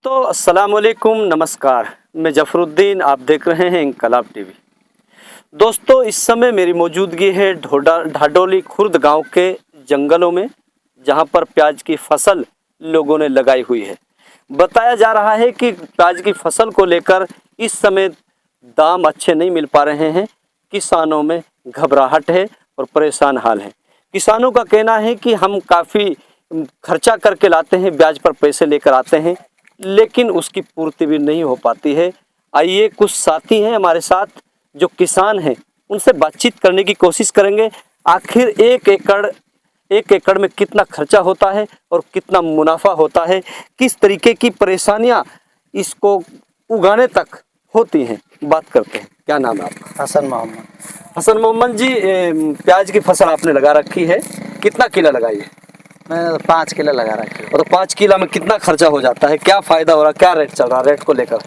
दोस्तों अस्सलाम वालेकुम, नमस्कार। मैं जफरुद्दीन, आप देख रहे हैं इनकलाब टीवी। दोस्तों इस समय मेरी मौजूदगी है ढाडोली खुर्द गांव के जंगलों में, जहां पर प्याज की फसल लोगों ने लगाई हुई है। बताया जा रहा है कि प्याज की फसल को लेकर इस समय दाम अच्छे नहीं मिल पा रहे हैं। किसानों में घबराहट है और परेशान हाल है। किसानों का कहना है कि हम काफ़ी खर्चा करके लाते हैं, ब्याज पर पैसे लेकर आते हैं, लेकिन उसकी पूर्ति भी नहीं हो पाती है। आइए कुछ साथी हैं हमारे साथ जो किसान हैं, उनसे बातचीत करने की कोशिश करेंगे। आखिर एक एकड़ में कितना खर्चा होता है और कितना मुनाफा होता है, किस तरीके की परेशानियां इसको उगाने तक होती हैं, बात करते हैं। क्या नाम है आपका? हसन मोहम्मद। हसन मोहम्मद जी, प्याज की फसल आपने लगा रखी है, कितना किला लगाई है? मैंने तो 5 किलो लगा रखी है। और तो 5 किला में कितना खर्चा हो जाता है, क्या फायदा हो रहा है, क्या रेट चल रहा है? रेट को लेकर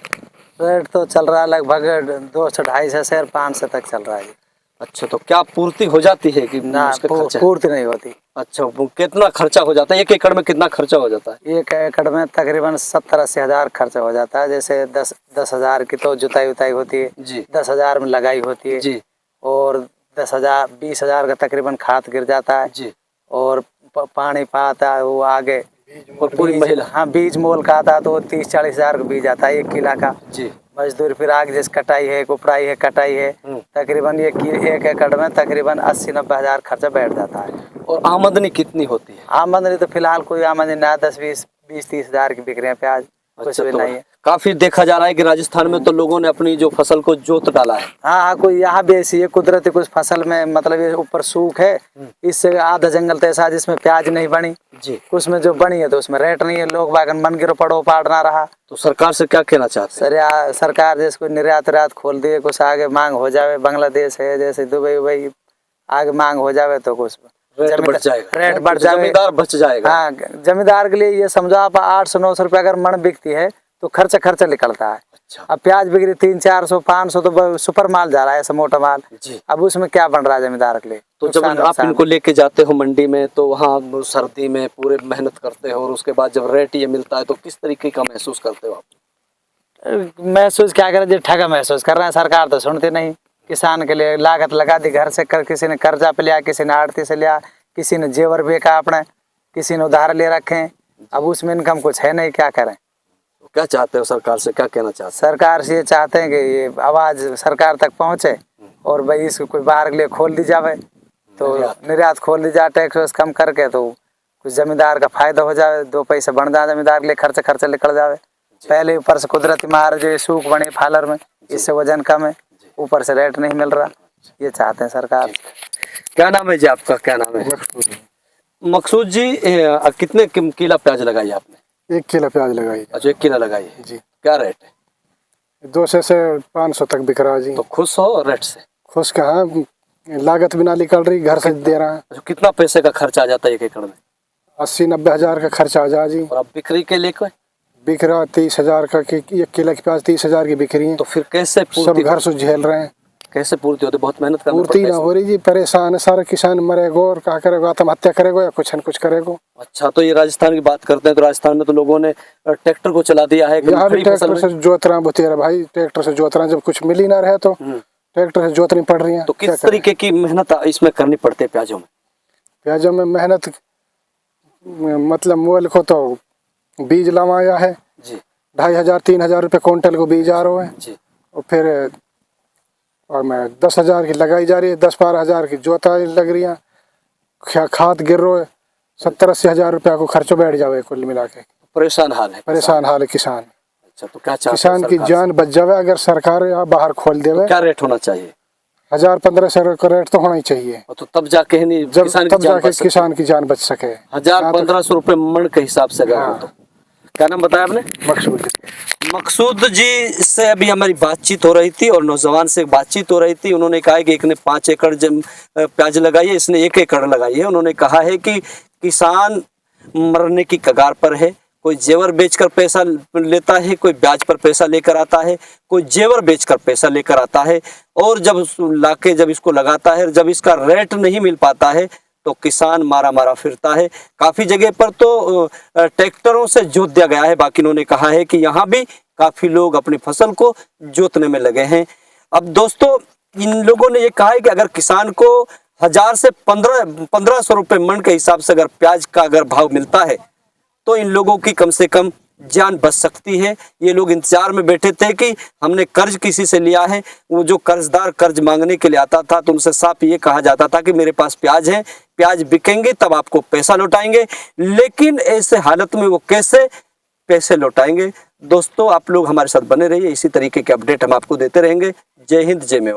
रेट तो चल रहा है लगभग 200-250 से 500 तक चल रहा है। अच्छा, तो क्या पूर्ति हो जाती है कि ना उसके खर्चे? पूर्ति नहीं होती। अच्छा, वो कितना खर्चा हो जाता है? 1 एकड़ में कितना खर्चा हो जाता है? 1 एकड़ में तकरीबन 70-80 हज़ार खर्चा हो जाता है। जैसे 10 हज़ार की तो जुताई उताई होती है जी। 10 हज़ार में लगाई होती है जी और 20 हज़ार का तकरीबन खाद गिर जाता है जी। और पानी पाता है वो आगे। और पूरी महिला? हाँ, बीज मोल का आता है तो 30-40 हज़ार का बीज आता है 1 किला का। जी। मजदूर फिर आगे जैसे कटाई है, कुपड़ाई है, कटाई है, तकरीबन 1 एकड़ में तकरीबन 80-90 हज़ार खर्चा बैठ जाता है। और आमदनी कितनी होती है? आमदनी तो फिलहाल कोई आमदनी ना 10-20-30 हज़ार की बिक रहे हैं प्याज। कुछ अच्छा, भी तो नहीं है। काफी देखा जा रहा है कि राजस्थान में तो लोगों ने अपनी जो फसल को जोत डाला है। हाँ, कोई यहाँ भी ऐसी है कुदरती कुछ फसल में, मतलब ये ऊपर सूख है, इससे आधा जंगल तो ऐसा जिसमें प्याज नहीं बनी जी। उसमें जो बनी है तो उसमें रेट नहीं है, लोग बागन मन गिरो पड़ो पाड़ ना रहा। तो सरकार से क्या कहना चाहते हैं? सरकार जैसे कोई निर्यात खोल दिए, कुछ आगे मांग हो जावे, बांग्लादेश है जैसे दुबई आगे मांग हो जावे तो कुछ रेट बढ़ जाएगा, रेट बढ़ जाए, जमींदार बच जाएगा। हाँ, जमींदार के लिए ये समझो आप 800-900 रुपये अगर मन बिकती है तो खर्चा निकलता है। अच्छा। अब प्याज बिक रही 300-400-500 तो सुपर माल जा रहा है, ऐसा मोटा माल जी। अब उसमें क्या बन रहा है जमींदार के लिए? तो जब आप इनको लेके जाते हो मंडी में तो वहाँ सर्दी में पूरे मेहनत करते हो और उसके बाद जब रेट ये मिलता है तो किस तरीके का महसूस करते हो आप? महसूस क्या करें जी, ठगा महसूस कर रहे हैं। सरकार तो सुनती नहीं। किसान के लिए लागत लगा दी घर से कर, किसी ने कर्जा पे लिया, किसी ने आड़ती से लिया, किसी ने जेवर बेचा अपने, किसी ने उधार ले रखे। अब उसमें इनकम कुछ है नहीं, क्या करें? तो क्या चाहते हो सरकार से, क्या कहना चाहते हो? सरकार से ये चाहते हैं कि ये आवाज़ सरकार तक पहुँचे और भाई इसको कोई बाहर के लिए खोल दी जाए, तो निर्यात खोल दी जाए, टैक्स कम करके, तो कुछ जमींदार का फायदा हो जाए, 2 पैसे बढ़ जाए जमींदार के लिए, खर्चा निकल जाए। पहले ऊपर से कुदरती मार जो सूख बने फालर में, इससे वजन कम है, ऊपर से रेट नहीं मिल रहा। ये चाहते हैं सरकार। क्या नाम है जी आपका? क्या नाम है? मकसूद जी, कितने किला प्याज लगाई आपने? 1 किलो प्याज लगाई। अच्छा, 1 किला लगाई है जी। क्या रेट है? 200 से 500 तक बिक रहा है जी। तो खुश हो रेट से? खुश कहाँ, लागत भी ना निकल रही, घर से दे रहा है। अच्छा, कितना पैसे का खर्चा आ जाता है 1 एकड़ में? 80-90 हज़ार का खर्चा आ जाए जी। और अब बिक्री के लिए बिक रहा 30 हज़ार का, 1 किलो की प्याज 30 हज़ार की बिक रही है। तो फिर कैसे सब घर से झेल रहे हैं। कैसे पूर्ति होती? बहुत मेहनत करनी पूर्ति पड़ती ना है। हो रही जी, परेशान है सारा किसान, मरेगो और क्या करेगा, आत्महत्या करेगो या कुछ न कुछ करेगो। अच्छा, तो ये राजस्थान की बात करते हैं तो राजस्थान में तो लोगों ने ट्रैक्टर को चला दिया है। यहाँ भी ट्रैक्टर से जोत रहा है भाई, ट्रैक्टर से जोत रहा है, जब कुछ मिल ही ना रहे तो ट्रैक्टर से जोतनी पड़ रही है। तो किस तरीके की मेहनत इसमें करनी पड़ती है प्याजों में? प्याजों में मेहनत मतलब मोल को तो बीज लवाया है जी। 2500-3000 रुपये क्विंटल को बीज आ रहा है जी। और फिर और मैं 10 हज़ार की लगाई जा रही है, 10-12 हज़ार की जोताई लग रही है, खाद गिर रहा है, 70-80 हज़ार रुपया को खर्चो बैठ जावे कुल मिला के। परेशान हाल है, परेशान हाल है किसान। अच्छा, तो क्या चाहते किसान की जान बच जावे अगर सरकार यहाँ बाहर खोल देवे। तो क्या रेट होना चाहिए? 1000-1500 का रेट तो होना ही चाहिए, तो तब जाके नहीं जब तब जाके किसान की जान बच सके। 1000-1500 रुपये मन के हिसाब से अगर हो तो। क्या नाम बताया आपने? मकसूद। मकसूद जी से अभी हमारी बातचीत हो रही थी और नौजवान से बातचीत हो रही थी। उन्होंने कहा कि एक ने 5 एकड़ प्याज लगाई है, इसने 1 एकड़ लगाई है। उन्होंने कहा है कि किसान मरने की कगार पर है। कोई जेवर बेचकर पैसा लेता है, कोई ब्याज पर पैसा लेकर आता है, कोई जेवर बेचकर पैसा लेकर आता है, और जब लाके जब इसको लगाता है, जब इसका रेट नहीं मिल पाता है तो किसान मारा मारा फिरता है। काफ़ी जगह पर तो ट्रैक्टरों से जोत दिया गया है। बाकी इन्होंने कहा है कि यहाँ भी काफ़ी लोग अपनी फसल को जोतने में लगे हैं। अब दोस्तों इन लोगों ने ये कहा है कि अगर किसान को 1000 से 1500 रुपये मन के हिसाब से अगर प्याज का अगर भाव मिलता है तो इन लोगों की कम से कम जान बच सकती है। ये लोग इंतजार में बैठे थे कि हमने कर्ज किसी से लिया है, वो जो कर्जदार कर्ज मांगने के लिए आता था तो उनसे साफ ये कहा जाता था कि मेरे पास प्याज है, प्याज बिकेंगे तब आपको पैसा लौटाएंगे। लेकिन ऐसे हालत में वो कैसे पैसे लौटाएंगे? दोस्तों आप लोग हमारे साथ बने रहिए, इसी तरीके के अपडेट हम आपको देते रहेंगे। जय हिंद, जय मेवाड़।